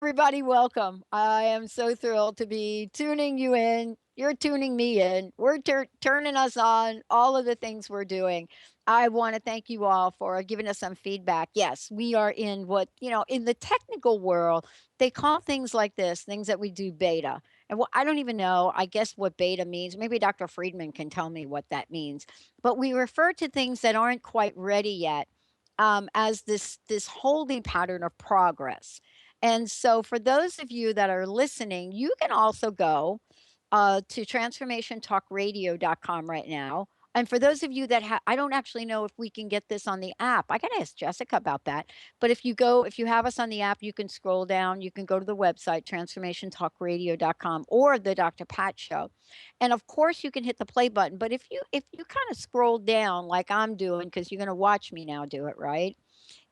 everybody, welcome. I am so thrilled to be tuning you in. You're tuning me in. We're turning us on, all of the things we're doing. I want to thank you all for giving us some feedback. Yes, we are in what, in the technical world, they call things like this, things that we do beta. And I don't even know, I guess, what beta means. Maybe Dr. Friedman can tell me what that means. But we refer to things that aren't quite ready yet as this holding pattern of progress. And so, for those of you that are listening, you can also go to transformationtalkradio.com right now. And for those of you that I don't actually know if we can get this on the app. I got to ask Jessica about that. But if you have us on the app, you can scroll down. You can go to the website, transformationtalkradio.com or the Dr. Pat Show. And of course, you can hit the play button. But if you kind of scroll down like I'm doing, because you're going to watch me now do it, right?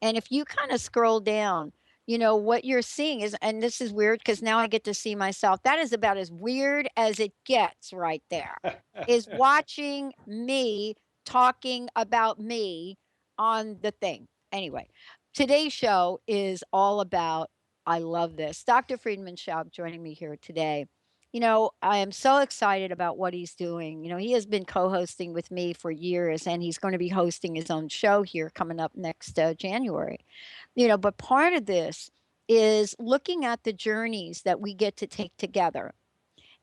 And if you kind of scroll down, what you're seeing is, and this is weird because now I get to see myself. That is about as weird as it gets right there, is watching me talking about me on the thing. Anyway, today's show is all about, I love this. Dr. Friedemann Schaub joining me here today. I am so excited about what he's doing. He has been co hosting with me for years, and he's going to be hosting his own show here coming up next January. But part of this is looking at the journeys that we get to take together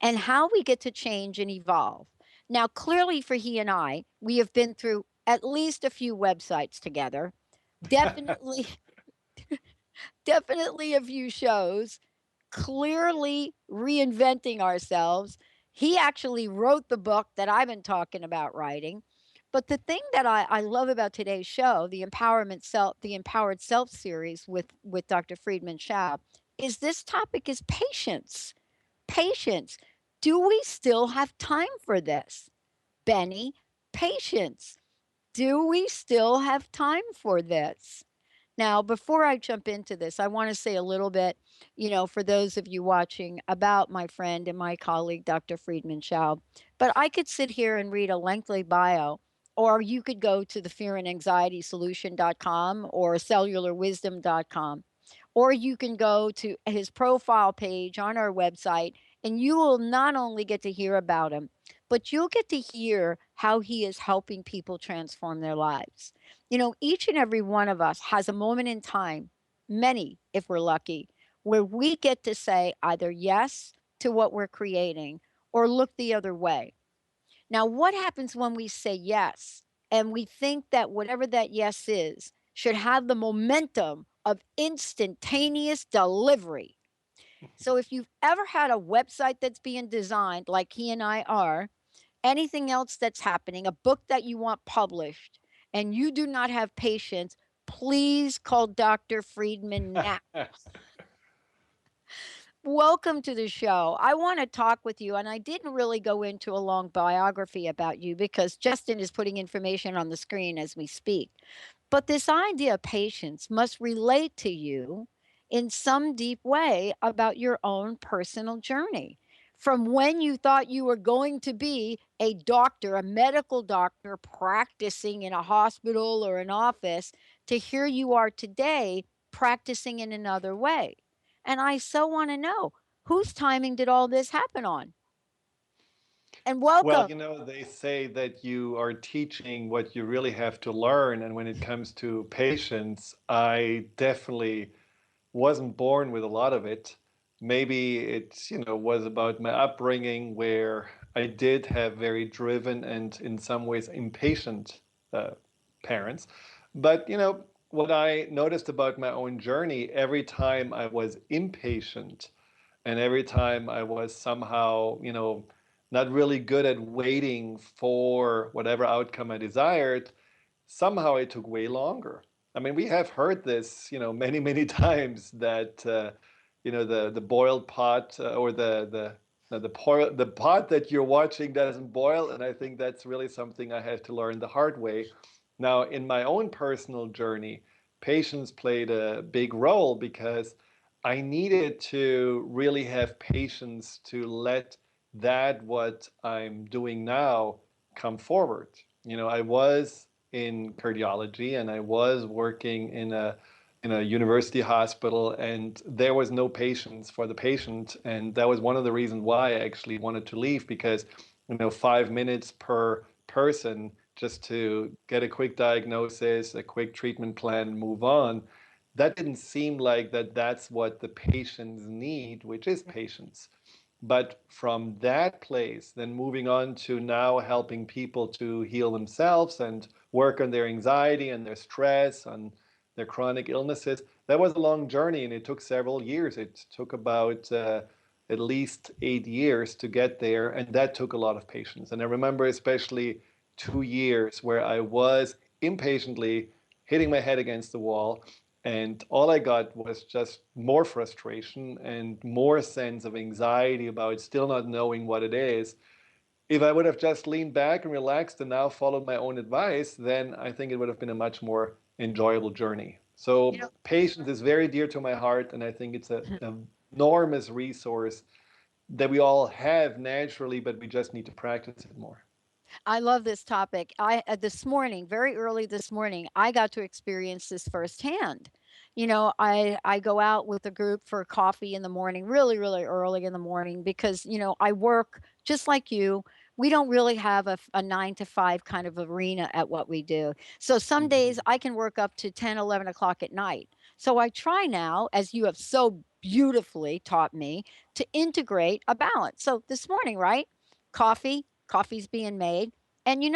and how we get to change and evolve. Now, clearly for he and I, we have been through at least a few websites together, definitely, definitely a few shows, clearly reinventing ourselves. He actually wrote the book that I've been talking about writing. But the thing that I love about today's show, the Empowered Self series with Dr. Friedemann Schaub, is this topic is patience. Patience. Do we still have time for this? Benny, patience. Do we still have time for this? Now, before I jump into this, I want to say a little bit, for those of you watching, about my friend and my colleague, Dr. Friedemann Schaub. But I could sit here and read a lengthy bio, or you could go to the fearandanxietysolution.com or cellularwisdom.com, or you can go to his profile page on our website, and you will not only get to hear about him, but you'll get to hear how he is helping people transform their lives. Each and every one of us has a moment in time, many if we're lucky, where we get to say either yes to what we're creating or look the other way. Now, what happens when we say yes and we think that whatever that yes is should have the momentum of instantaneous delivery? So, if you've ever had a website that's being designed like he and I are, anything else that's happening, a book that you want published, and you do not have patience, please call Dr. Friedman now. Welcome to the show. I want to talk with you, and I didn't really go into a long biography about you because Justin is putting information on the screen as we speak. But this idea of patience must relate to you in some deep way about your own personal journey. From when you thought you were going to be a doctor, a medical doctor practicing in a hospital or an office, to here you are today practicing in another way. And I so want to know, whose timing did all this happen on? And Well, welcome. they say that you are teaching what you really have to learn. And when it comes to patience, I definitely wasn't born with a lot of it. Maybe it, was about my upbringing where I did have very driven and in some ways impatient uh, parents. But, what I noticed about my own journey, every time I was impatient and every time I was somehow, not really good at waiting for whatever outcome I desired, somehow it took way longer. I mean, we have heard this, many, many times that, the boiled pot or the pot that you're watching doesn't boil. And I think that's really something I had to learn the hard way. Now, in my own personal journey, patience played a big role because I needed to really have patience to let that what I'm doing now come forward. I was in cardiology and I was working in a in a university hospital, and there was no patience for the patient, and that was one of the reasons why I actually wanted to leave, because 5 minutes per person just to get a quick diagnosis, a quick treatment plan, move on, that didn't seem like that's what the patients need, which is patience. But from that place, then moving on to now helping people to heal themselves and work on their anxiety and their stress, on their chronic illnesses, that was a long journey, and it took several years. It took about at least 8 years to get there, and that took a lot of patience. And I remember especially 2 years where I was impatiently hitting my head against the wall, and all I got was just more frustration and more sense of anxiety about still not knowing what it is. If I would have just leaned back and relaxed and now followed my own advice, then I think it would have been a much more enjoyable journey. You So know, patience is very dear to my heart, and I think it's an enormous resource that we all have naturally, but we just need to practice it more. I love this topic. I this morning, very early this morning, I got to experience this firsthand. I go out with a group for coffee in the morning, really, really early in the morning, because I work just like you. We don't really have a 9 to 5 kind of arena at what we do. So some days Mhm. I can work up to 10, 11 o'clock at night. So I try now, as you have so beautifully taught me, to integrate a balance. So this morning, right? Coffee's being made. And you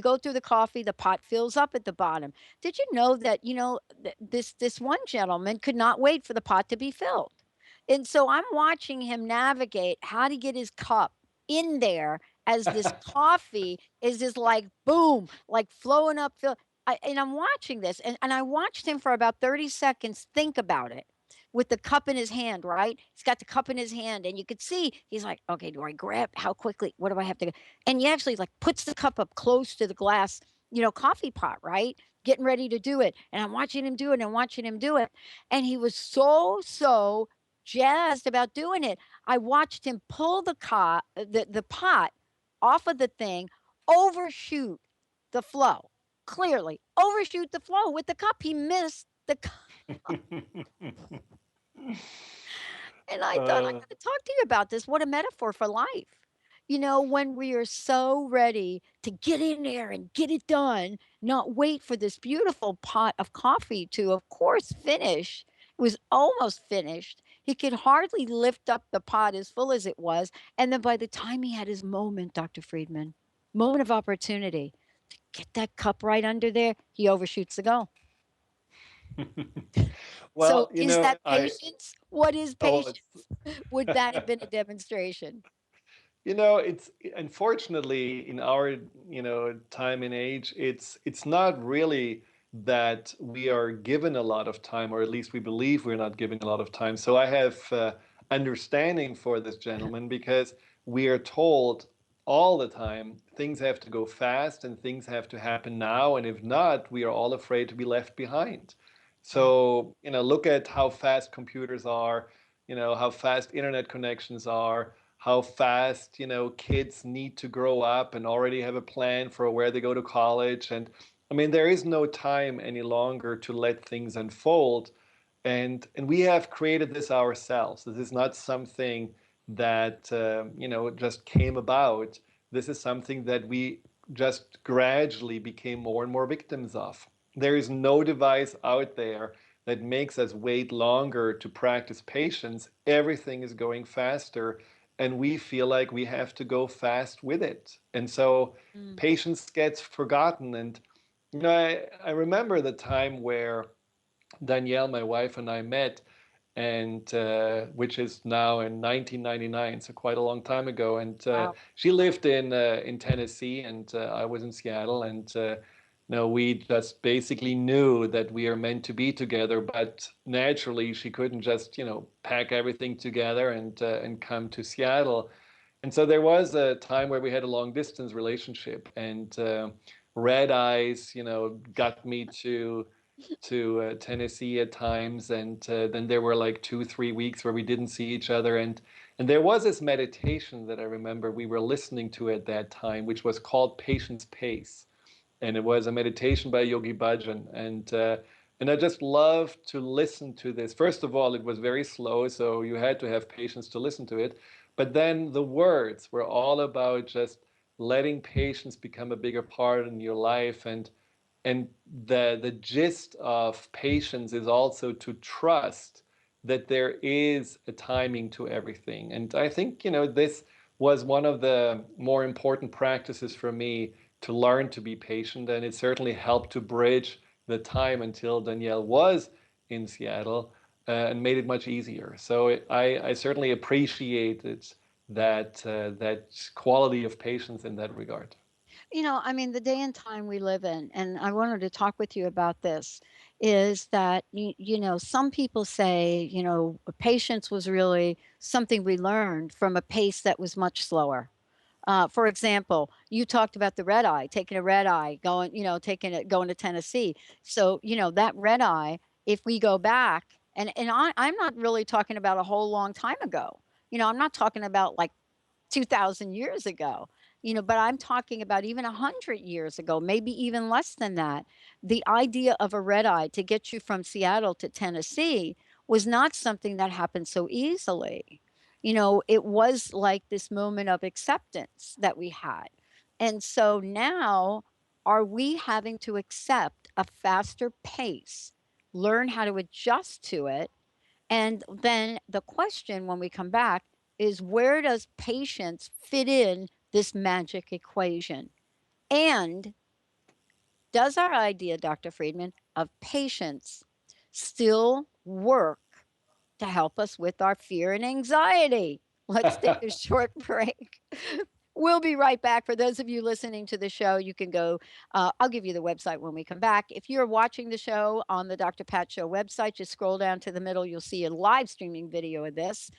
go through the coffee, the pot fills up at the bottom. Did you know that, this one gentleman could not wait for the pot to be filled? And so I'm watching him navigate how to get his cup in there as this coffee is just like boom, like flowing up. And I'm watching this, and I watched him for about 30 seconds think about it with the cup in his hand, right? He's got the cup in his hand, and you could see he's like, okay, do I grab? How quickly? What do I have to go? And he actually like puts the cup up close to the glass, coffee pot, right? Getting ready to do it. And I'm watching him do it and watching him do it. And he was so jazzed about doing it. I watched him pull the pot off of the thing, overshoot the flow. Clearly, overshoot the flow with the cup. He missed the cup. And I thought, I uh, got to talk to you about this. What a metaphor for life. When we are so ready to get in there and get it done, not wait for this beautiful pot of coffee to, of course, finish. It was almost finished. He could hardly lift up the pot as full as it was. And then by the time he had his moment, Dr. Friedman, moment of opportunity to get that cup right under there, he overshoots the goal. So well, is that I patience? What is oh, patience? Would that have been a demonstration? It's unfortunately in our, time and age, it's not really that we are given a lot of time, or at least we believe we're not given a lot of time. So I have understanding for this gentleman, because we are told all the time things have to go fast and things have to happen now, and if not, we are all afraid to be left behind. Yeah. So, look at how fast computers are, how fast internet connections are, how fast kids need to grow up and already have a plan for where they go to college. And I mean, there is no time any longer to let things unfold, and we have created this ourselves. This is not something that just came about. This is something that we just gradually became more and more victims of. There is no device out there that makes us wait longer to practice patience. Everything is going faster, and we feel like we have to go fast with it. And so Mm. patience gets forgotten. And I remember the time where Danielle, my wife, and I met, and which is now in 1999, so quite a long time ago. And Wow. she lived in Tennessee, and I was in Seattle. And no, we just basically knew that we are meant to be together. But naturally, she couldn't just pack everything together and come to Seattle. And so there was a time where we had a long distance relationship, and red eyes, got me to Tennessee at times, and then there were like 2, 3 weeks where we didn't see each other, and there was this meditation that I remember we were listening to at that time, which was called Patience Pace, and it was a meditation by Yogi Bhajan, and And I just love to listen to this. First of all, it was very slow, so you had to have patience to listen to it. But then the words were all about just letting patience become a bigger part in your life. And the gist of patience is also to trust that there is a timing to everything. And I think, this was one of the more important practices for me to learn to be patient. And it certainly helped to bridge the time until Danielle was in Seattle and made it much easier. So I certainly appreciated that quality of patience in that regard. I mean, the day and time we live in, and I wanted to talk with you about this, is that, some people say, patience was really something we learned from a pace that was much slower. For example, you talked about the red eye, taking a red eye, going, taking it, going to Tennessee. So, that red eye, if we go back, I'm not really talking about a whole long time ago. I'm not talking about like 2,000 years ago, but I'm talking about even 100 years ago, maybe even less than that. The idea of a red eye to get you from Seattle to Tennessee was not something that happened so easily. It was like this moment of acceptance that we had. And so now, are we having to accept a faster pace, learn how to adjust to it? And then the question when we come back is, where does patience fit in this magic equation? And does our idea, Dr. Friedman, of patience still work to help us with our fear and anxiety? Let's take a short break. We'll be right back. For those of you listening to the show, you can go, I'll give you the website when we come back. If you're watching the show on the Dr. Pat Show website, just scroll down to the middle. You'll see a live streaming video of this.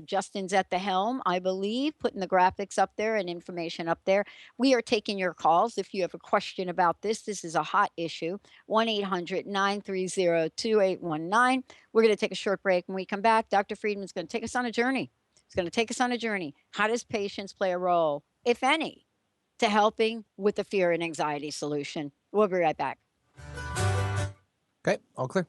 Justin's at the helm, I believe, putting the graphics up there and information up there. We are taking your calls. If you have a question about this, this is a hot issue. 1-800-930-2819. We're going to take a short break. When we come back, Dr. Friedman's going to take us on a journey. It's going to take us on a journey. How does patience play a role, if any, to helping with the fear and anxiety solution? We'll be right back. Okay, all clear.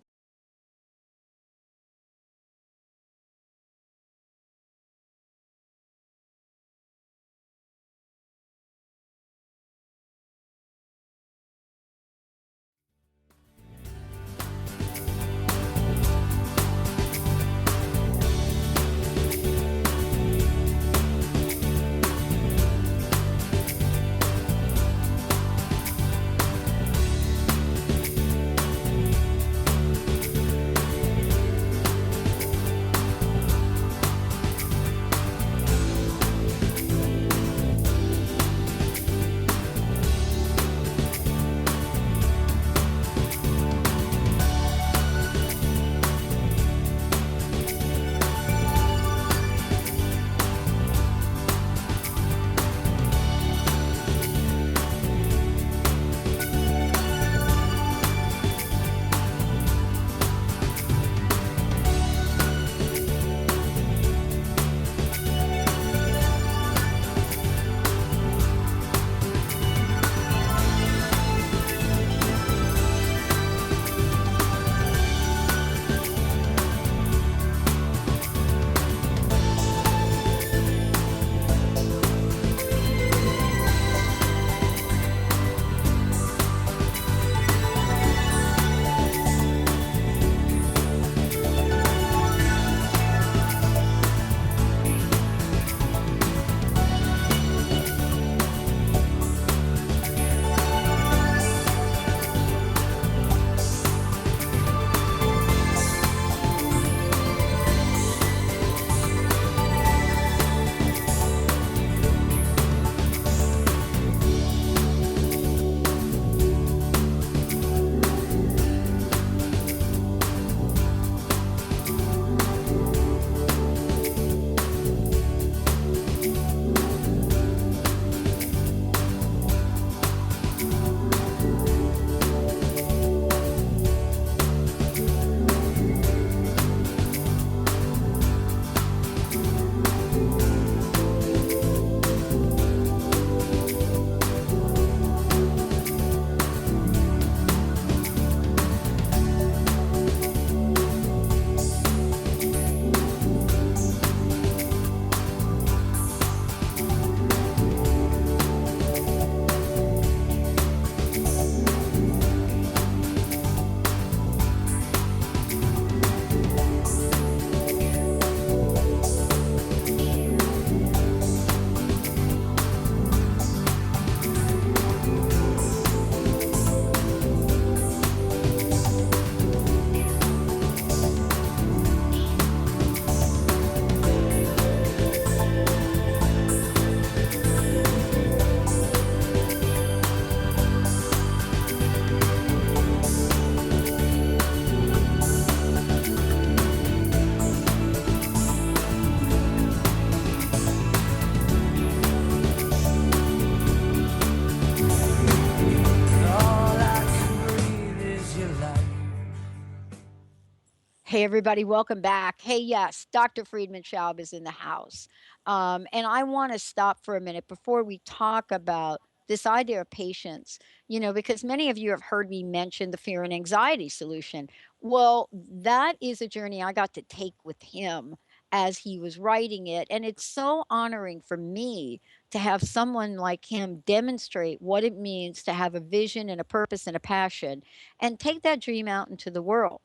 Hey, everybody, welcome back. Hey, yes, Dr. Friedemann Schaub is in the house. And I want to stop for a minute before we talk about this idea of patience, because many of you have heard me mention the fear and anxiety solution. Well, that is a journey I got to take with him as he was writing it. And it's so honoring for me to have someone like him demonstrate what it means to have a vision and a purpose and a passion and take that dream out into the world.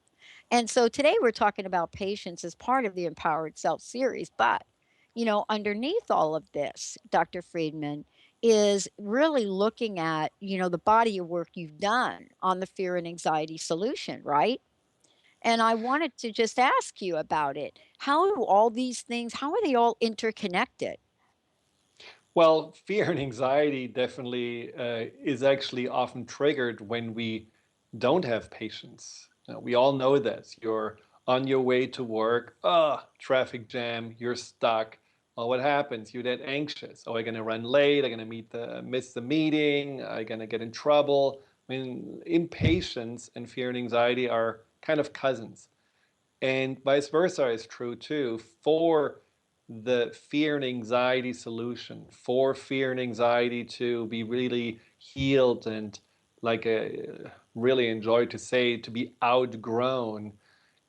And so today we're talking about patience as part of the Empowered Self series. But, underneath all of this, Dr. Friedman, is really looking at, the body of work you've done on the fear and anxiety solution, right? And I wanted to just ask you about it. How do all these things, how are they all interconnected? Well, fear and anxiety definitely is actually often triggered when we don't have patience. We all know this. You're on your way to work, traffic jam, you're stuck. Well, what happens? You get anxious. Oh, I'm gonna run late. I'm gonna miss the meeting. I'm gonna get in trouble. I mean, impatience and fear and anxiety are kind of cousins. And vice versa is true too. For the fear and anxiety solution, for fear and anxiety to be really healed and, like I really enjoy to say, to be outgrown,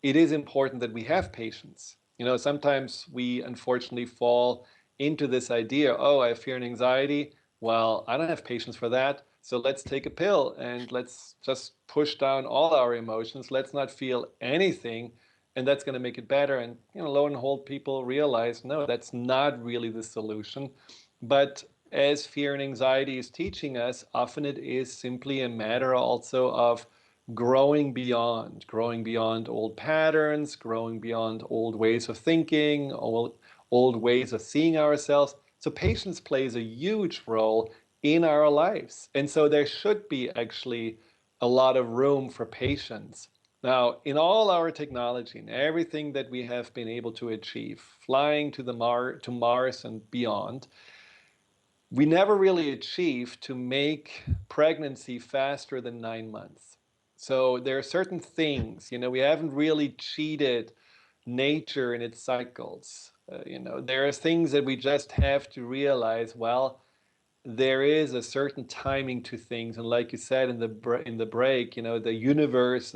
it is important that we have patience. Sometimes we unfortunately fall into this idea, oh, I have fear and anxiety. Well, I don't have patience for that. So let's take a pill and let's just push down all our emotions. Let's not feel anything. And that's going to make it better. And, lo and behold, people realize, no, that's not really the solution. But as fear and anxiety is teaching us, often it is simply a matter also of growing beyond old patterns, growing beyond old ways of thinking, old ways of seeing ourselves. So patience plays a huge role in our lives. And so there should be actually a lot of room for patience. Now, in all our technology and everything that we have been able to achieve, flying to Mars and beyond, we never really achieved to make pregnancy faster than 9 months. So there are certain things, we haven't really cheated nature in its cycles. There are things that we just have to realize, well, there is a certain timing to things. And like you said in the break, the universe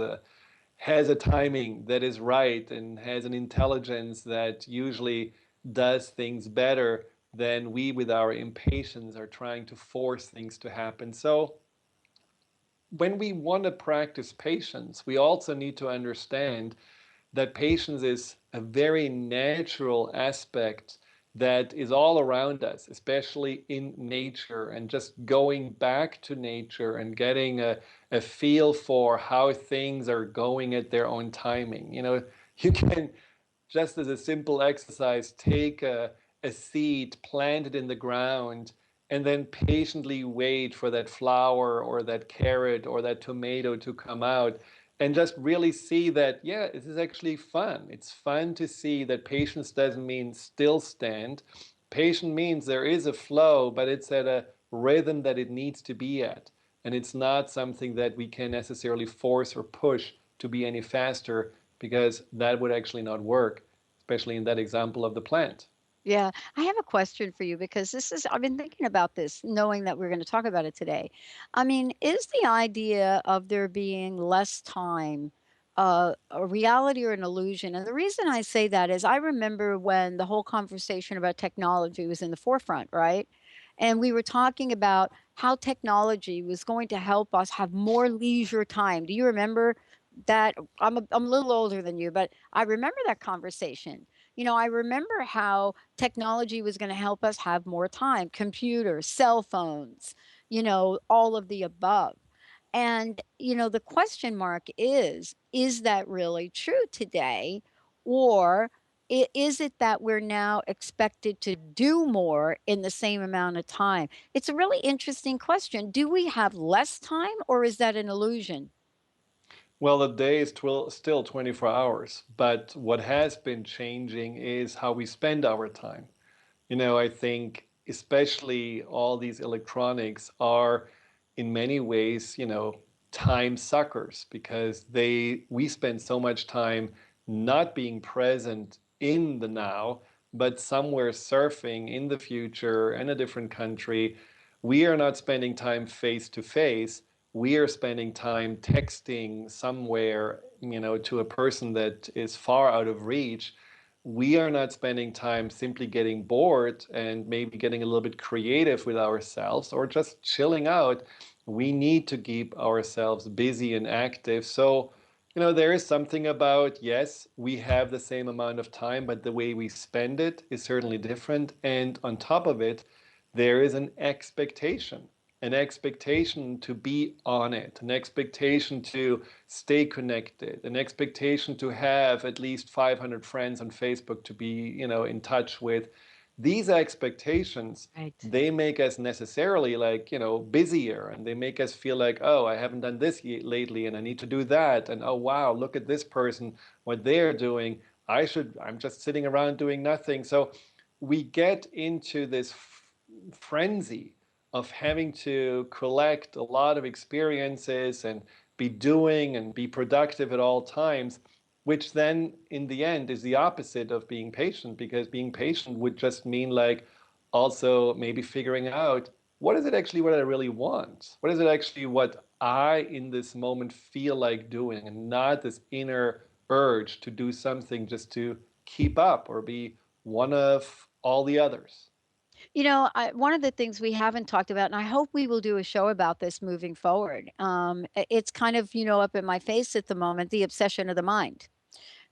has a timing that is right and has an intelligence that usually does things better than we, with our impatience, are trying to force things to happen. So when we want to practice patience, we also need to understand that patience is a very natural aspect that is all around us, especially in nature, and just going back to nature and getting a feel for how things are going at their own timing. You can, just as a simple exercise, take a seed, plant it in the ground, and then patiently wait for that flower or that carrot or that tomato to come out, and just really see that, yeah, this is actually fun. It's fun to see that patience doesn't mean still stand. Patience means there is a flow, but it's at a rhythm that it needs to be at. And it's not something that we can necessarily force or push to be any faster, because that would actually not work, especially in that example of the plant. Yeah, I have a question for you because I've been thinking about this, knowing that we're going to talk about it today. I mean, is the idea of there being less time a reality or an illusion? And the reason I say that is I remember when the whole conversation about technology was in the forefront, right? And we were talking about how technology was going to help us have more leisure time. Do you remember that? I'm a little older than you, but I remember that conversation. I remember how technology was going to help us have more time, computers, cell phones, all of the above. And, the question mark is that really true today? Or is it that we're now expected to do more in the same amount of time? It's a really interesting question. Do we have less time or is that an illusion? Well, the day is still 24 hours, but what has been changing is how we spend our time. I think especially all these electronics are in many ways, time suckers, because we spend so much time not being present in the now, but somewhere surfing in the future in a different country. We are not spending time face to face. We are spending time texting somewhere, to a person that is far out of reach. We are not spending time simply getting bored and maybe getting a little bit creative with ourselves or just chilling out. We need to keep ourselves busy and active. So, there is something about, yes, we have the same amount of time, but the way we spend it is certainly different. And on top of it, there is an expectation to be on it, an expectation to stay connected, an expectation to have at least 500 friends on Facebook to be, in touch with. These expectations, Right. they make us necessarily like, busier, and they make us feel like, oh, I haven't done this lately and I need to do that. And oh, wow, look at this person, what they're doing. I'm just sitting around doing nothing. So we get into this frenzy of having to collect a lot of experiences and be doing and be productive at all times, which then in the end is the opposite of being patient, because being patient would just mean like also maybe figuring out what is it actually what I really want? What is it actually what I in this moment feel like doing, and not this inner urge to do something just to keep up or be one of all the others. One of the things we haven't talked about, and I hope we will do a show about this moving forward. It's kind of, up in my face at the moment, the obsession of the mind.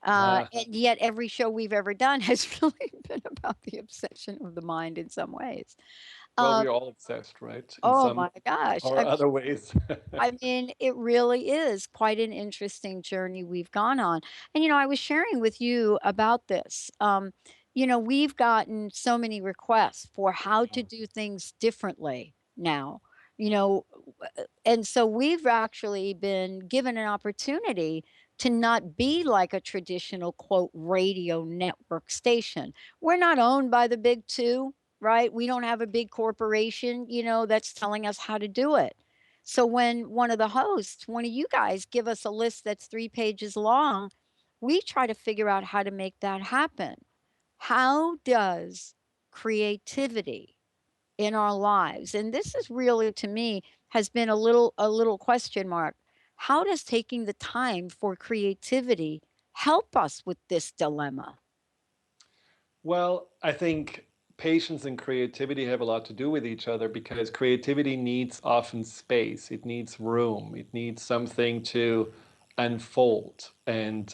Uh, And yet every show we've ever done has really been about the obsession of the mind in some ways. well, Um, we're all obsessed, right? In oh some my gosh. or other ways. I mean, it really is quite an interesting journey we've gone on. And, I was sharing with you about this. We've gotten so many requests for how to do things differently now, and so we've actually been given an opportunity to not be like a traditional quote radio network station. We're not owned by the big two, right? We don't have a big corporation, that's telling us how to do it. So when one of you guys give us a list that's 3 pages long, we try to figure out how to make that happen. How does creativity in our lives, and this is really to me has been a little question mark. How does taking the time for creativity help us with this dilemma? Well, I think patience and creativity have a lot to do with each other, because creativity needs often space, it needs room, it needs something to unfold, and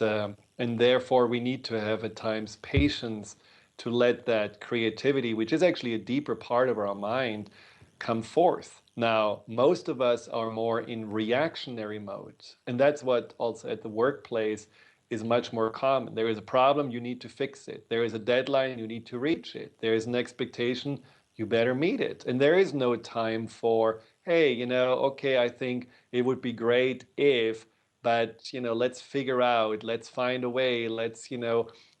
therefore we need to have at times patience to let that creativity, which is actually a deeper part of our mind, come forth. Now, most of us are more in reactionary mode, and that's what also at the workplace is much more common. There is a problem, you need to fix it. There is a deadline, you need to reach it. There is an expectation, you better meet it. And there is no time for, hey, okay, I think it would be great if, but, let's figure out, let's find a way, let's,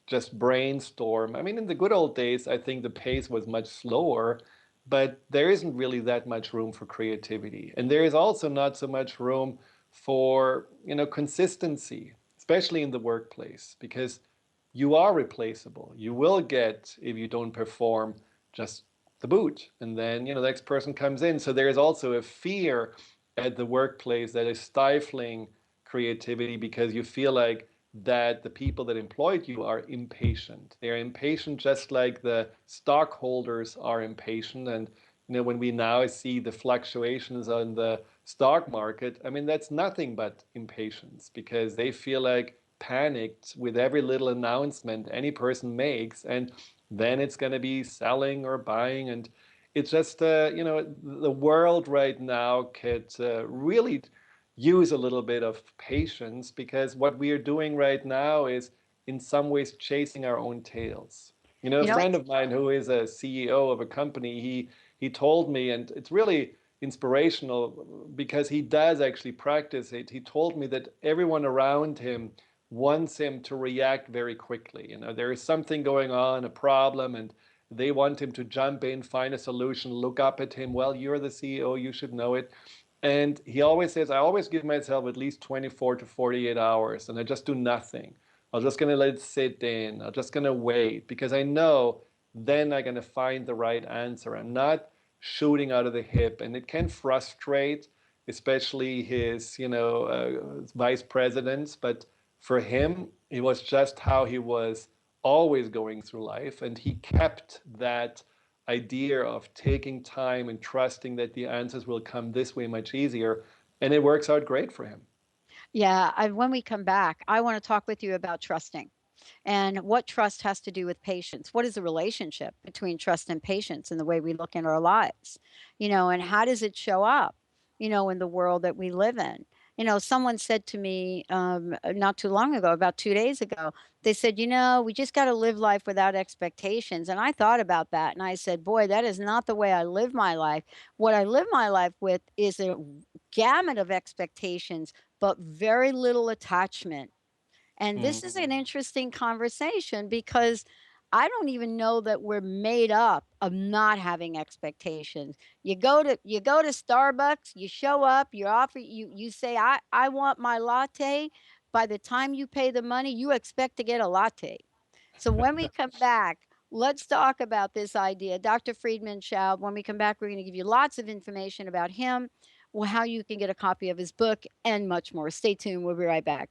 just brainstorm. I mean, in the good old days, I think the pace was much slower, but there isn't really that much room for creativity. And there is also not so much room for, consistency, especially in the workplace, because you are replaceable. You will get, if you don't perform, just the boot. And then, the next person comes in. So there is also a fear at the workplace that is stifling creativity, because you feel like that the people that employed you are impatient. They're impatient just like the stockholders are impatient. And when we now see the fluctuations on the stock market, I mean, that's nothing but impatience, because they feel like panicked with every little announcement any person makes, and then it's going to be selling or buying. And it's just, the world right now could really use a little bit of patience, because what we are doing right now is in some ways chasing our own tails. A You know, friend of mine who is a CEO of a company, he told me, and it's really inspirational because he does actually practice it. He told me that everyone around him wants him to react very quickly. There is something going on, a problem, and they want him to jump in, find a solution, look up at him. Well, you're the CEO, you should know it. And he always says, I always give myself at least 24 to 48 hours, and I just do nothing. I'm just going to let it sit in. I'm just going to wait because I know then I'm going to find the right answer. I'm not shooting out of the hip, and it can frustrate, especially his, vice presidents. But for him, it was just how he was always going through life, and he kept that idea of taking time and trusting that the answers will come this way much easier, and it works out great for him. Yeah, when we come back, I want to talk with you about trusting and what trust has to do with patience. What is the relationship between trust and patience in the way we look in our lives? And how does it show up, in the world that we live in? Someone said to me not too long ago, about 2 days ago, they said, we just got to live life without expectations. And I thought about that and I said, boy, that is not the way I live my life. What I live my life with is a gamut of expectations, but very little attachment. And this is an interesting conversation because I don't even know that we're made up of not having expectations. You go to Starbucks, you show up, you say I want my latte. By the time you pay the money, you expect to get a latte. So when we come back, let's talk about this idea. Dr. Friedemann Schaub, when we come back, we're going to give you lots of information about him, how you can get a copy of his book, and much more. Stay tuned. We'll be right back.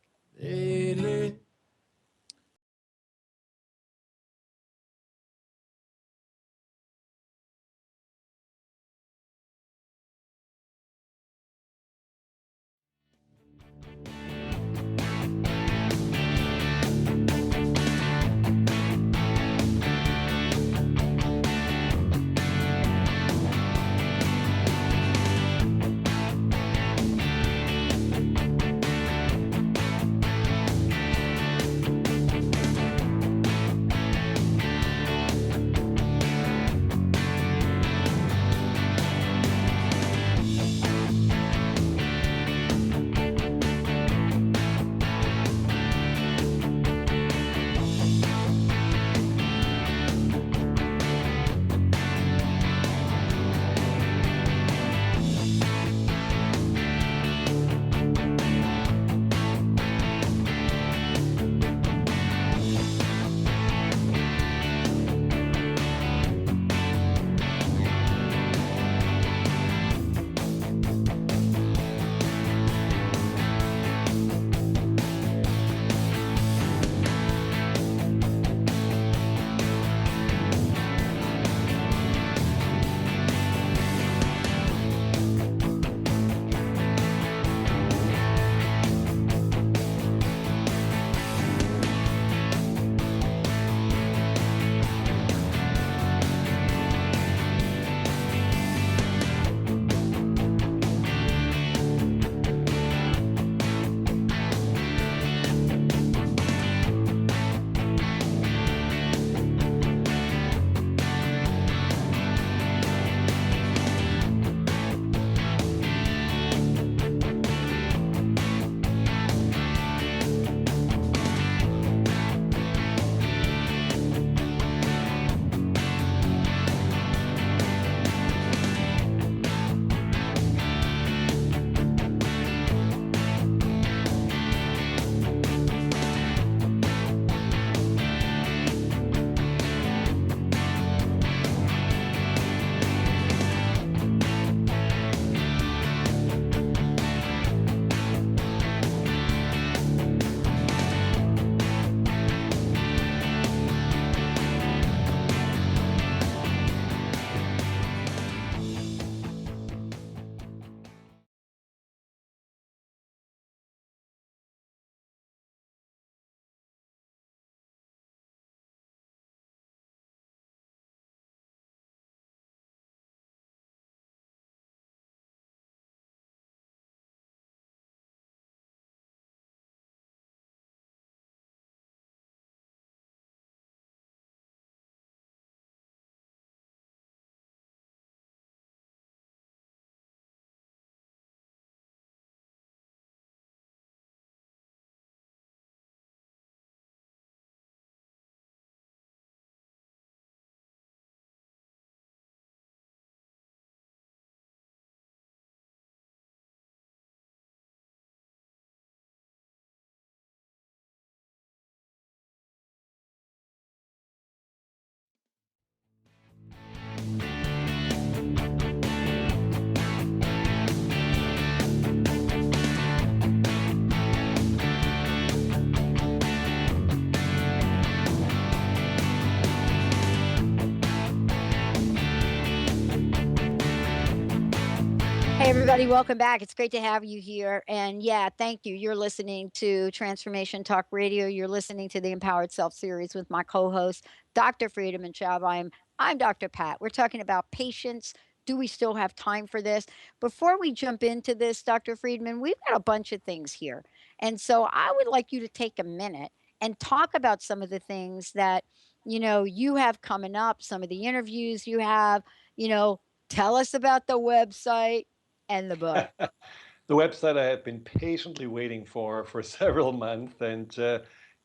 Hey, everybody, welcome back. It's great to have you here. And yeah, thank you. You're listening to Transformation Talk Radio. You're listening to the Empowered Self series with my co host, Dr. Friedemann Schaub. I'm Dr. Pat. We're talking about patience. Do we still have time for this? Before we jump into this, Dr. Friedman, we've got a bunch of things here. And so I would like you to take a minute and talk about some of the things that, you have coming up, some of the interviews you have, you know, tell us about the website and the book. The website I have been patiently waiting for several months, and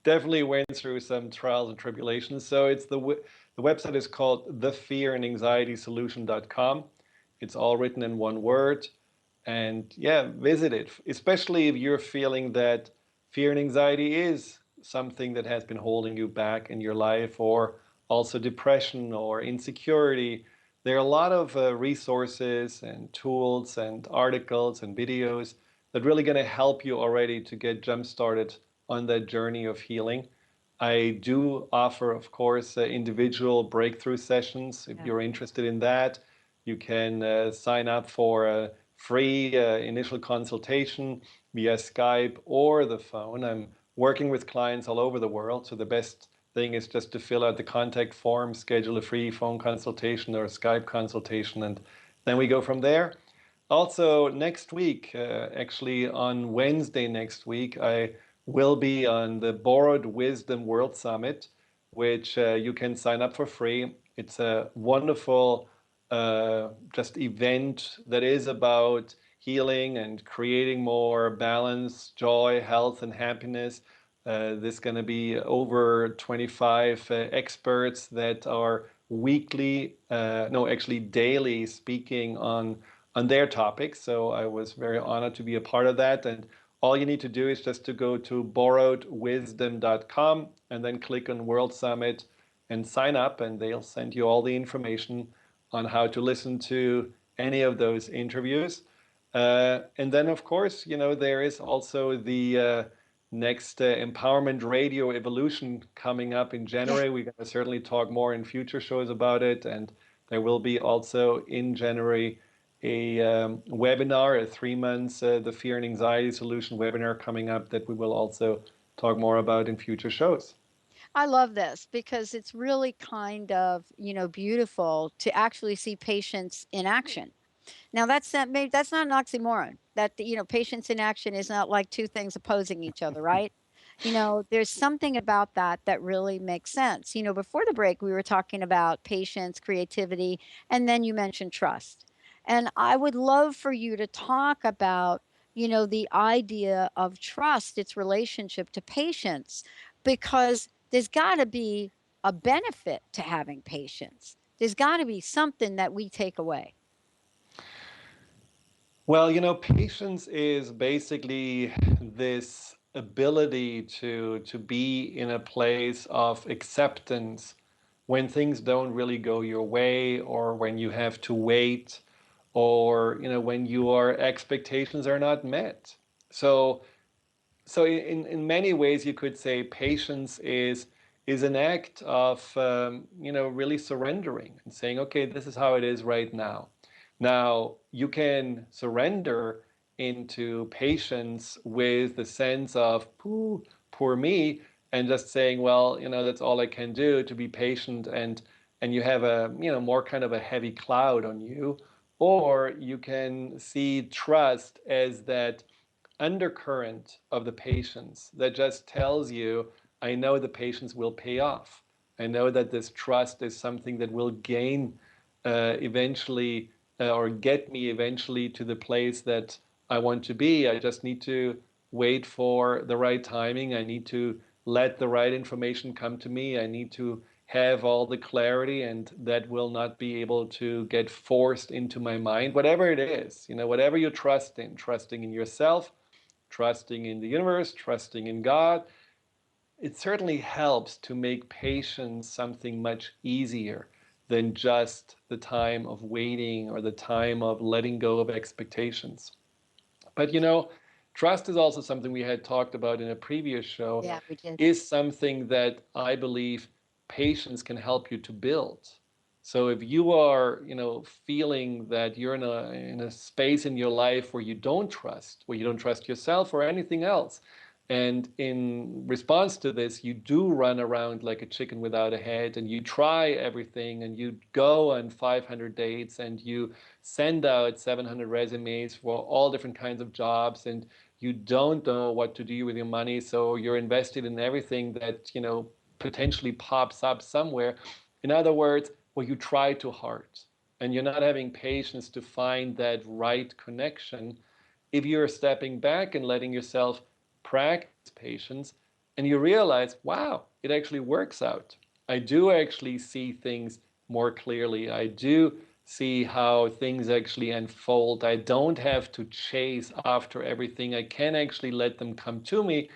definitely went through some trials and tribulations. So the website is called thefearandanxietysolution.com. It's all written in one word, and yeah, visit it. Especially if you're feeling that fear and anxiety is something that has been holding you back in your life, or also depression or insecurity. There are a lot of resources and tools and articles and videos that really going to help you already to get jump started on that journey of healing. I do offer, of course, individual breakthrough sessions. If Yeah. you're interested in that, you can sign up for a free initial consultation via Skype or the phone. I'm working with clients all over the world, so the best thing is just to fill out the contact form, schedule a free phone consultation or a Skype consultation, and then we go from there. Also, next week, actually on Wednesday next week, I will be on the Borrowed Wisdom World Summit, which you can sign up for free. It's a wonderful just event that is about healing and creating more balance, joy, health, and happiness. There's going to be over 25 experts that are weekly, no, actually daily speaking on their topics. So I was very honored to be a part of that. And all you need to do is just to go to borrowedwisdom.com and then click on World Summit and sign up, and they'll send you all the information on how to listen to any of those interviews. And then, of course, there is also the next Empowerment Radio Evolution coming up in Yeah. January. We're going to certainly talk more in future shows about it. And there will be also in January a webinar, a 3 months, the Fear and Anxiety Solution webinar coming up that we will also talk more about in future shows. I love this because it's really kind of, beautiful to actually see patients in action. Now that's not maybe that's not an oxymoron. That patience in action is not like two things opposing each other, right? There's something about that that really makes sense. Before the break, we were talking about patience, creativity, and then you mentioned trust. And I would love for you to talk about, the idea of trust, its relationship to patience, because there's got to be a benefit to having patience. There's got to be something that we take away. Well, patience is basically this ability to be in a place of acceptance when things don't really go your way, or when you have to wait, or when your expectations are not met. So in many ways you could say patience is an act of really surrendering and saying, okay, this is how it is right now. Now you can surrender into patience with the sense of poor me, and just saying, well, that's all I can do to be patient, and you have a more kind of a heavy cloud on you. Or you can see trust as that undercurrent of the patience that just tells you, I know the patience will pay off. I know that this trust is something that will gain eventually, or get me eventually to the place that I want to be. I just need to wait for the right timing. I need to let the right information come to me. I need to have all the clarity, and that will not be able to get forced into my mind. Whatever it is, whatever you trusting in yourself, trusting in the universe, trusting in God, it certainly helps to make patience something much easier than just the time of waiting or the time of letting go of expectations. But trust is also something we had talked about in a previous show, Yeah, we did. is something that I believe patience can help you to build. So if you are, feeling that you're in a space in your life where you don't trust yourself or anything else, and in response to this, you do run around like a chicken without a head, and you try everything, and you go on 500 dates, and you send out 700 resumes for all different kinds of jobs, and you don't know what to do with your money, so you're invested in everything that, potentially pops up somewhere. In other words, well, you try too hard and you're not having patience to find that right connection. If you're stepping back and letting yourself practice patience and you realize, wow, it actually works out. I do actually see things more clearly. I do see how things actually unfold. I don't have to chase after everything. I can actually let them come to me.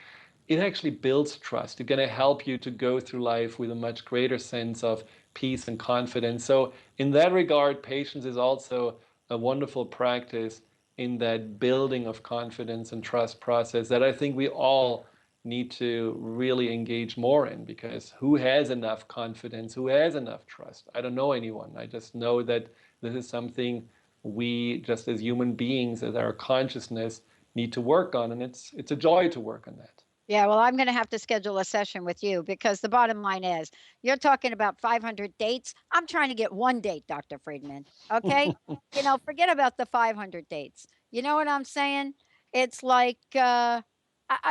It actually builds trust. It's going to help you to go through life with a much greater sense of peace and confidence. So, in that regard, patience is also a wonderful practice in that building of confidence and trust process that I think we all need to really engage more in, because who has enough confidence? Who has enough trust? I don't know anyone. I just know that this is something we, just as human beings, as our consciousness, need to work on. And it's a joy to work on that. Yeah, well, I'm going to have to schedule a session with you because the bottom line is you're talking about 500 dates. I'm trying to get one date, Dr. Friedman. Okay. Forget about the 500 dates. You know what I'm saying? It's like, I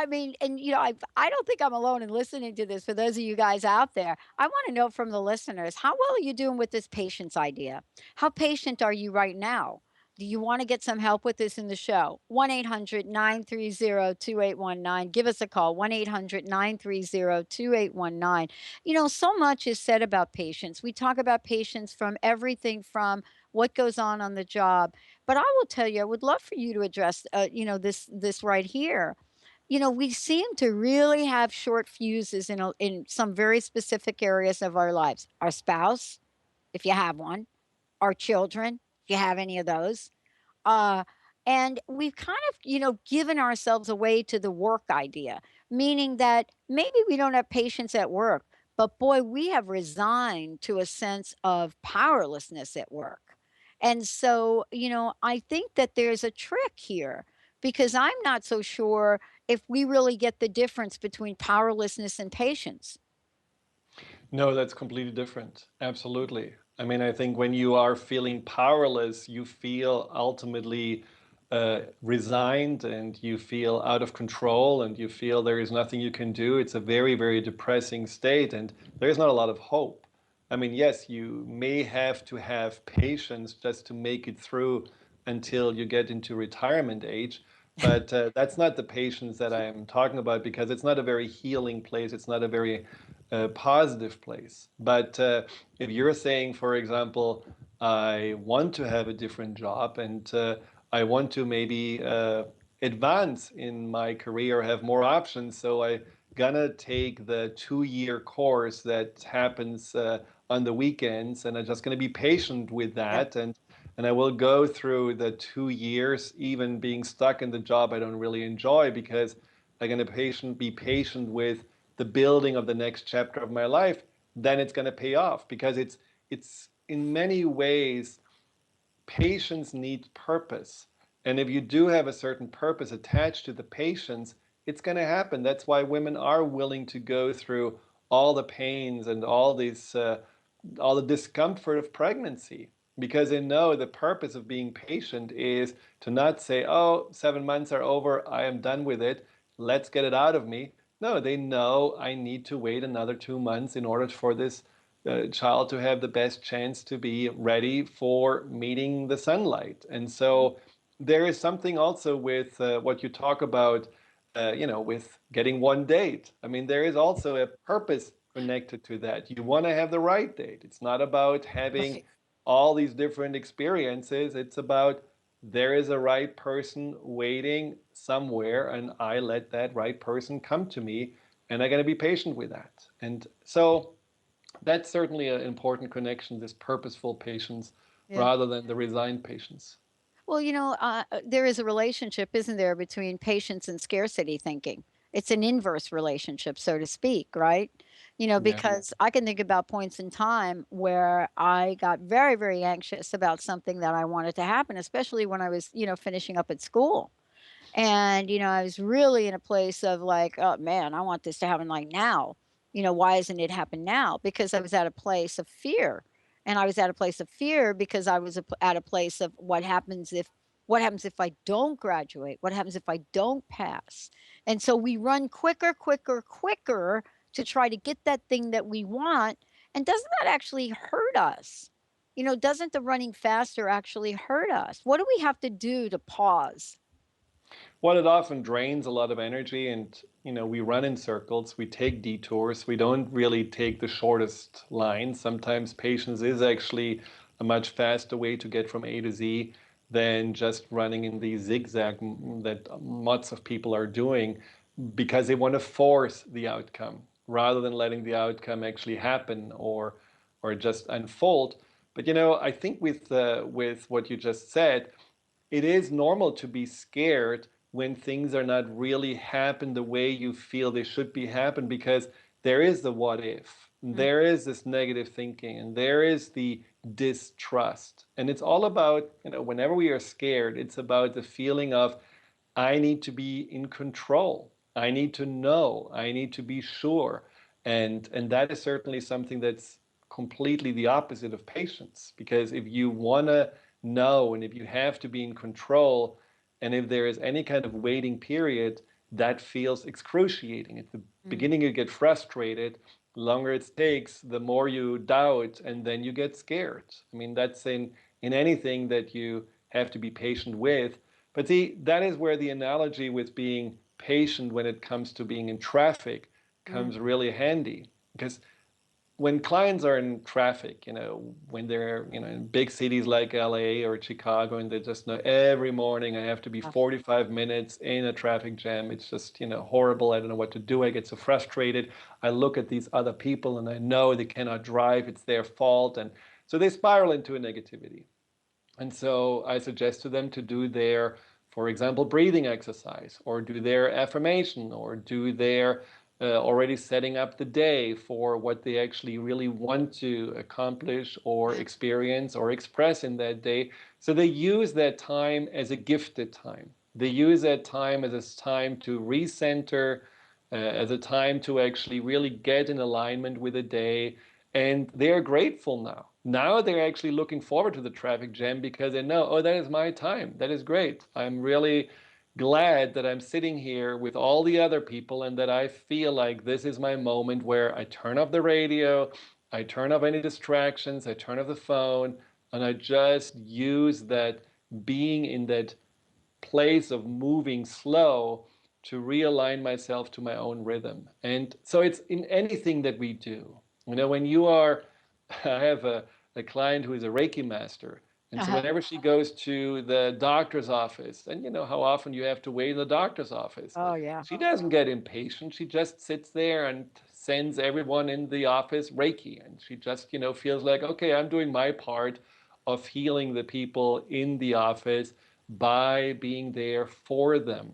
mean, and I don't think I'm alone in listening to this. For those of you guys out there, I want to know from the listeners, how well are you doing with this patience idea? How patient are you right now? Do you want to get some help with this in the show? 1-800-930-2819. Give us a call, 1-800-930-2819. So much is said about patience. We talk about patience from everything from what goes on the job. But I will tell you, I would love for you to address, this right here. We seem to really have short fuses in some very specific areas of our lives. Our spouse, if you have one, our children, if you have any of those, uh, and we've kind of, given ourselves away to the work idea, meaning that maybe we don't have patience at work, but boy, we have resigned to a sense of powerlessness at work. And so, I think that there's a trick here because I'm not so sure if we really get the difference between powerlessness and patience. No, that's completely different. Absolutely. I mean, I think when you are feeling powerless, you feel ultimately resigned, and you feel out of control, and you feel there is nothing you can do. It's a very, very depressing state, and there's not a lot of hope. I mean, yes, you may have to have patience just to make it through until you get into retirement age. But that's not the patience that I'm talking about, because it's not a very healing place. It's not a very positive place. But if you're saying, for example, I want to have a different job, and I want to maybe advance in my career, have more options, so I gonna take the 2-year course that happens on the weekends, and I'm just gonna be patient with Yep. that, and I will go through the 2 years, even being stuck in the job I don't really enjoy, because I'm gonna be patient with the building of the next chapter of my life. Then it's gonna pay off, because it's in many ways, patience needs purpose. And if you do have a certain purpose attached to the patience, it's going to happen. That's why women are willing to go through all the pains and all the discomfort of pregnancy, because they know the purpose of being patient is to not say, oh, 7 months are over, I am done with it, let's get it out of me. No, they know I need to wait another 2 months in order for this child to have the best chance to be ready for meeting the sunlight. And so there is something also with what you talk about, with getting one date. I mean, there is also a purpose connected to that. You want to have the right date. It's not about having Right. all these different experiences. It's about there is a right person waiting somewhere, and I let that right person come to me, and I got to be patient with that. And so that's certainly an important connection, this purposeful patience Yeah. rather than the resigned patience. Well, there is a relationship, isn't there, between patience and scarcity thinking? It's an inverse relationship, so to speak, right? Yeah. Because I can think about points in time where I got very, very anxious about something that I wanted to happen, especially when I was, finishing up at school. And, I was really in a place of like, oh man, I want this to happen like now. Why isn't it happen now? Because I was at a place of fear. And I was at a place of fear because I was at a place of what happens if I don't graduate? What happens if I don't pass? And so we run quicker, quicker, quicker to try to get that thing that we want. And doesn't that actually hurt us? Doesn't the running faster actually hurt us? What do we have to do to pause? Well, it often drains a lot of energy, and we run in circles, we take detours, we don't really take the shortest line. Sometimes patience is actually a much faster way to get from A to Z than just running in the zigzag that lots of people are doing because they want to force the outcome rather than letting the outcome actually happen or just unfold. But I think with what you just said, it is normal to be scared when things are not really happen the way you feel they should be happen, because there is the what if, Mm, there is this negative thinking, and there is the distrust. And it's all about, whenever we are scared, it's about the feeling of I need to be in control, I need to know, I need to be sure. And that is certainly something that's completely the opposite of patience, because if you want to know and if you have to be in control, and if there is any kind of waiting period, that feels excruciating. At the mm, beginning you get frustrated, the longer it takes, the more you doubt, and then you get scared. I mean, that's in anything that you have to be patient with. But see, that is where the analogy with being patient when it comes to being in traffic mm. comes really handy. Because when clients are in traffic, when they're, in big cities like LA or Chicago, and they just know every morning I have to be Ah, 45 minutes in a traffic jam, it's just, horrible. I don't know what to do. I get so frustrated. I look at these other people and I know they cannot drive. It's their fault. And so they spiral into a negativity. And so I suggest to them to do their, for example, breathing exercise, or do their affirmation, or do their already setting up the day for what they actually really want to accomplish or experience or express in that day. So they use that time as a gifted time. They use that time as a time to recenter, as a time to actually really get in alignment with the day. And they're grateful now. Now they're actually looking forward to the traffic jam because they know, oh, that is my time. That is great. I'm really glad that I'm sitting here with all the other people and that I feel like this is my moment where I turn off the radio, I turn off any distractions, I turn off the phone, and I just use that being in that place of moving slow to realign myself to my own rhythm. And so it's in anything that we do. When you are, I have a client who is a Reiki master. And so uh-huh. whenever she goes to the doctor's office, and you know how often you have to wait in the doctor's office, Oh, yeah. she doesn't get impatient. She just sits there and sends everyone in the office Reiki. And she just, feels like, okay, I'm doing my part of healing the people in the office by being there for them.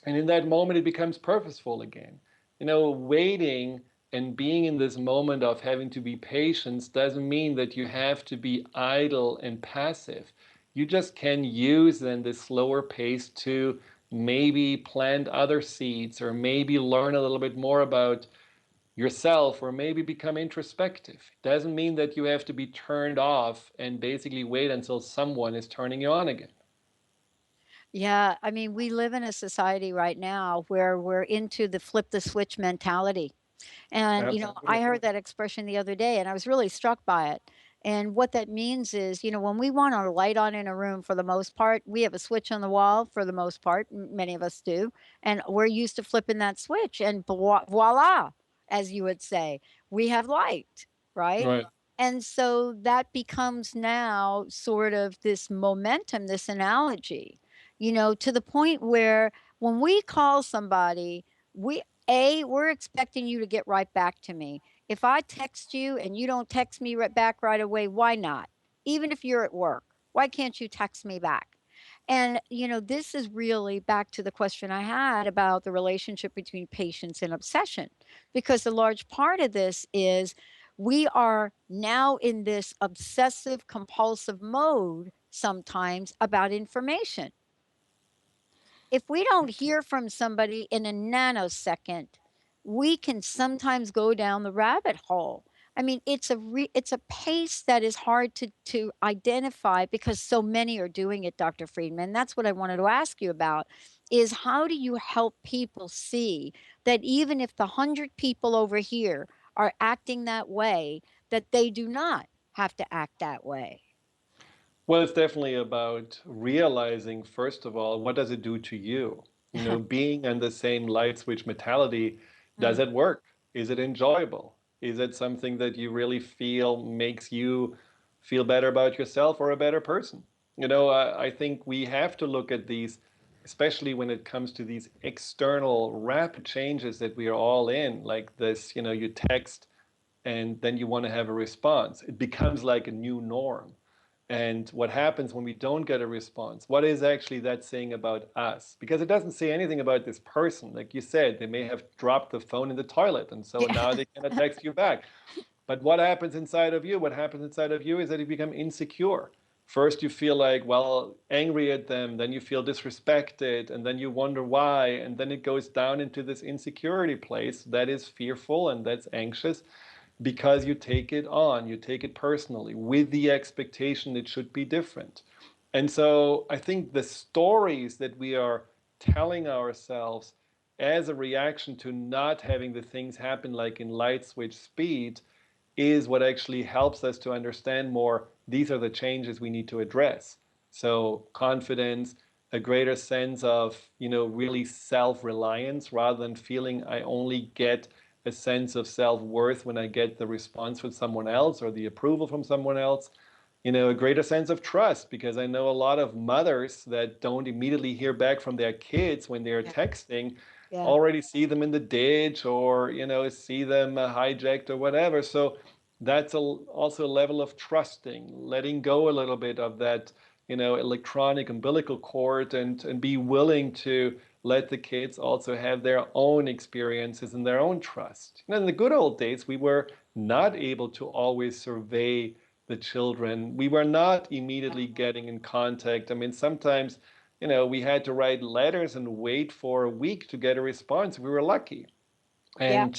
And in that moment, it becomes purposeful again. Waiting and being in this moment of having to be patient doesn't mean that you have to be idle and passive. You just can use then this slower pace to maybe plant other seeds, or maybe learn a little bit more about yourself, or maybe become introspective. It doesn't mean that you have to be turned off and basically wait until someone is turning you on again. Yeah, I mean, we live in a society right now where we're into the flip the switch mentality. And, I Absolutely. heard that expression the other day and I was really struck by it. And what that means is, when we want our light on in a room, for the most part, we have a switch on the wall for the most part. Many of us do. And we're used to flipping that switch and voila, as you would say, we have light, right? Right. And so that becomes now sort of this momentum, this analogy, to the point where when we call somebody, we're expecting you to get right back to me. If I text you and you don't text me right back right away, why not? Even if you're at work, why can't you text me back? And, this is really back to the question I had about the relationship between patience and obsession, because a large part of this is we are now in this obsessive compulsive mode sometimes about information. If we don't hear from somebody in a nanosecond, we can sometimes go down the rabbit hole. I mean, it's a pace that is hard to identify because so many are doing it, Dr. Friedman. That's what I wanted to ask you about is how do you help people see that even if the 100 people over here are acting that way, that they do not have to act that way? Well, it's definitely about realizing, first of all, what does it do to you? Being on the same light switch mentality, does Mm, it work? Is it enjoyable? Is it something that you really feel makes you feel better about yourself or a better person? I think we have to look at these, especially when it comes to these external rapid changes that we are all in, like this, you text and then you want to have a response. It becomes like a new norm. And what happens when we don't get a response? What is actually that saying about us? Because it doesn't say anything about this person. Like you said, they may have dropped the phone in the toilet, and so yeah. now they cannot text you back. But what happens inside of you? What happens inside of you is that you become insecure. First, you feel like, well, angry at them, then you feel disrespected, and then you wonder why. And then it goes down into this insecurity place that is fearful and that's anxious because you take it on, you take it personally with the expectation it should be different. And so I think the stories that we are telling ourselves as a reaction to not having the things happen like in light switch speed is what actually helps us to understand more these are the changes we need to address. So confidence, a greater sense of, really self-reliance rather than feeling I only get a sense of self-worth when I get the response from someone else or the approval from someone else. A greater sense of trust because I know a lot of mothers that don't immediately hear back from their kids when they're Yeah. texting Yeah. already see them in the ditch or see them hijacked or whatever. So that's also a level of trusting, letting go a little bit of that electronic umbilical cord and be willing to let the kids also have their own experiences and their own trust. In the good old days, we were not able to always survey the children. We were not immediately getting in contact. I mean, sometimes, we had to write letters and wait for a week to get a response. We were lucky. Yeah. And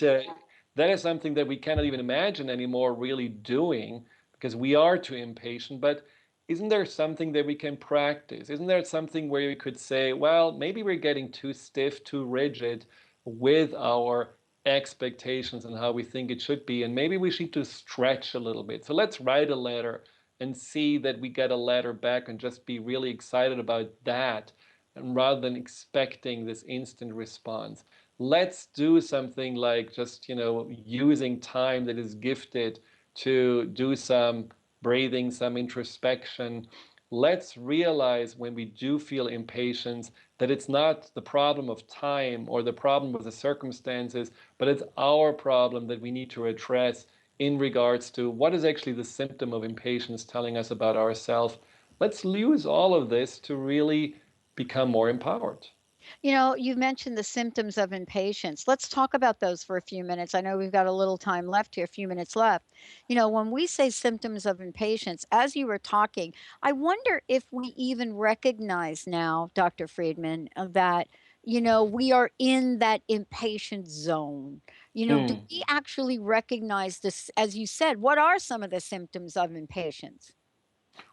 that is something that we cannot even imagine anymore really doing because we are too impatient. But isn't there something that we can practice? Isn't there something where we could say, well, maybe we're getting too stiff, too rigid with our expectations and how we think it should be? And maybe we need to stretch a little bit. So let's write a letter and see that we get a letter back and just be really excited about that. And rather than expecting this instant response, let's do something like just using time that is gifted to do some breathing, some introspection. Let's realize when we do feel impatience that it's not the problem of time or the problem with the circumstances, but it's our problem that we need to address in regards to what is actually the symptom of impatience telling us about ourselves. Let's use all of this to really become more empowered. You mentioned the symptoms of impatience. Let's talk about those for a few minutes. I know we've got a little time left here, a few minutes left. When we say symptoms of impatience, as you were talking, I wonder if we even recognize now, Dr. Friedman, that, we are in that impatient zone. Do Mm. we actually recognize this? As you said, what are some of the symptoms of impatience?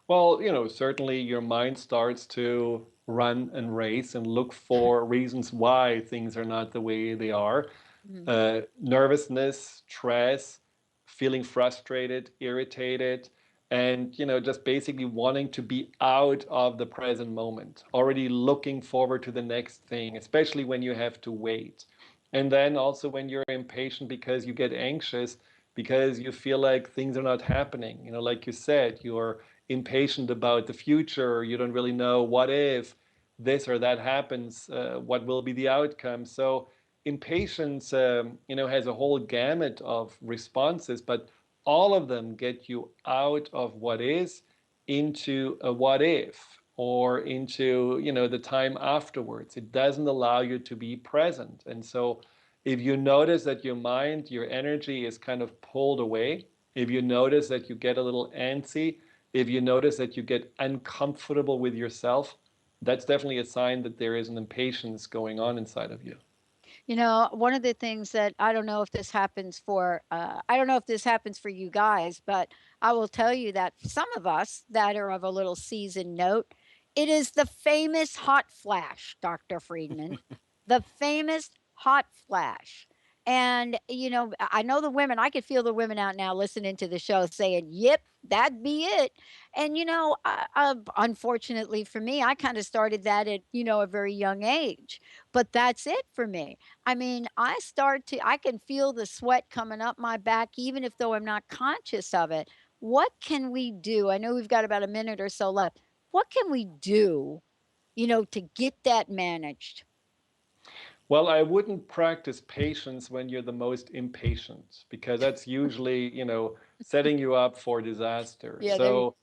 Well, certainly your mind starts to run and race and look for reasons why things are not the way they are. Mhm. Nervousness, stress, feeling frustrated, irritated, and just basically wanting to be out of the present moment, already looking forward to the next thing, especially when you have to wait. And then also when you're impatient because you get anxious because you feel like things are not happening. Like you said, you're impatient about the future. You don't really know what if this or that happens, what will be the outcome. So impatience, has a whole gamut of responses, but all of them get you out of what is into a what if. or into, the time afterwards. It doesn't allow you to be present. And so if you notice that your mind, your energy is kind of pulled away, if you notice that you get a little antsy, if you notice that you get uncomfortable with yourself, that's definitely a sign that there is an impatience going on inside of you. One of the things that I don't know if this happens for, I don't know if this happens for you guys, but I will tell you that some of us that are of a little seasoned note, it is the famous hot flash, Dr. Friedman, the famous hot flash. And, I know the women, I could feel the women out now listening to the show saying, yep, that'd be it. And, unfortunately for me, I kind of started that at, a very young age, but that's it for me. I mean, I can feel the sweat coming up my back, even if though I'm not conscious of it. What can we do? I know we've got about a minute or so left. What can we do, to get that managed? Well, I wouldn't practice patience when you're the most impatient, because that's usually, setting you up for disaster. Yeah, there you So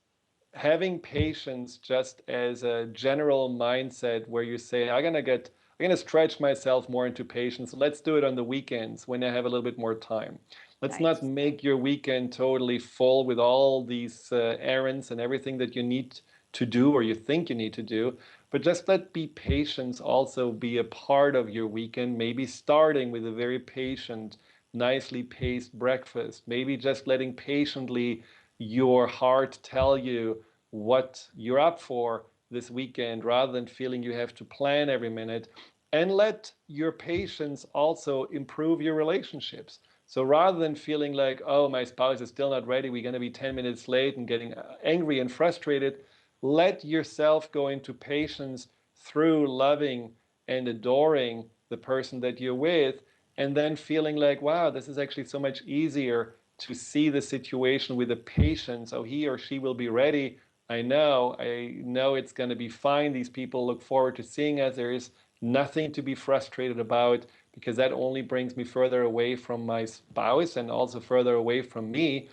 having patience just as a general mindset where you say, I'm gonna stretch myself more into patience. Let's do it on the weekends when I have a little bit more time. Let's not nice. make your weekend totally full with all these errands and everything that you need to do or you think you need to do, but just let be patience also be a part of your weekend, maybe starting with a very patient, nicely paced breakfast, maybe just letting patiently your heart tell you what you're up for this weekend rather than feeling you have to plan every minute. And let your patience also improve your relationships. So rather than feeling like, oh, my spouse is still not ready, we're going to be 10 minutes late and getting angry and frustrated, let yourself go into patience through loving and adoring the person that you're with, and then feeling like, wow, this is actually so much easier to see the situation with a patience. Oh, he or she will be ready. I know it's going to be fine. These people look forward to seeing us. There is nothing to be frustrated about, because that only brings me further away from my spouse and also further away from me.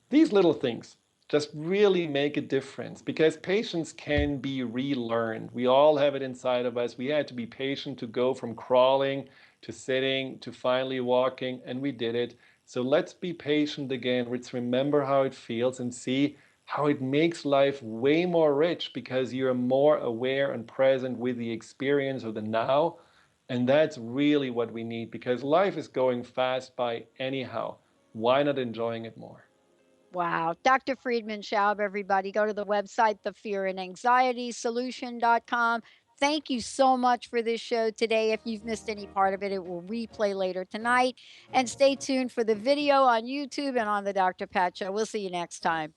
These little things just really make a difference, because patience can be relearned. We all have it inside of us. We had to be patient to go from crawling to sitting to finally walking, and we did it. So let's be patient again. Let's remember how it feels and see how it makes life way more rich, because you're more aware and present with the experience of the now. And that's really what we need, because life is going fast by anyhow. Why not enjoying it more? Wow. Dr. Friedemann Schaub, everybody, go to the website, thefearandanxietysolution.com. Thank you so much for this show today. If you've missed any part of it, it will replay later tonight. And stay tuned for the video on YouTube and on the Dr. Pat Show. We'll see you next time.